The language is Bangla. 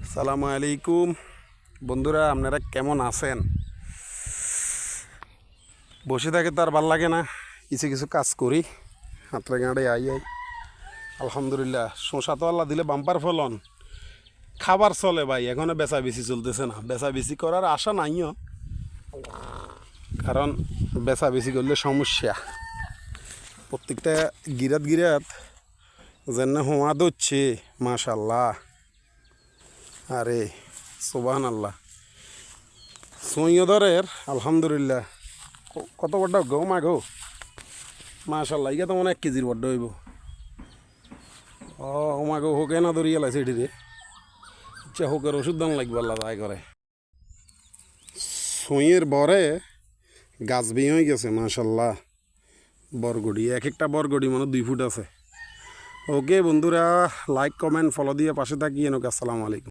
আসসালামু আলাইকুম বন্ধুরা, আপনারা কেমন আছেন? বসে থাকে তো আর ভাল লাগে না, কিছু কিছু কাজ করি। হাতরে গাঁড়ে আই আলহামদুলিল্লাহ। শশা তো আল্লাহ দিলে বাম্পার ফলন, খাবার চলে ভাই। এখনো বেচা বেশি চলতেছে না, বেচা বেশি করার আশা নাইও, কারণ বেচা বেশি করলে সমস্যা। প্রত্যেকটা গিরাত গিরাত যেন হোয়া দচ্ছে, মাশাল্লাহ, আরে সুবহান আল্লাহ। সৈয়দরের আলহামদুলিল্লাহ। কত বড় গো মা গো, মাশাল্লাহ। ইয়া তো মনে 1 কেজির বড্ড হইব। ও মা গো, হোকে না ধরিয়ে লাইছে এটি রে। ইচ্ছা হোকের ওষুধ দাম লাগবে আল্লাহ তাই করে। সইয়ের বরে গাছ বেয়ে হয়ে গেছে মাশাল্লাহ। বরগড়ি, এক একটা বরগড়ি মানে 2 ফুট আছে। ওকে বন্ধুরা, লাইক কমেন্ট ফলো দিয়ে পাশে থাকি। আসসালামু আলাইকুম।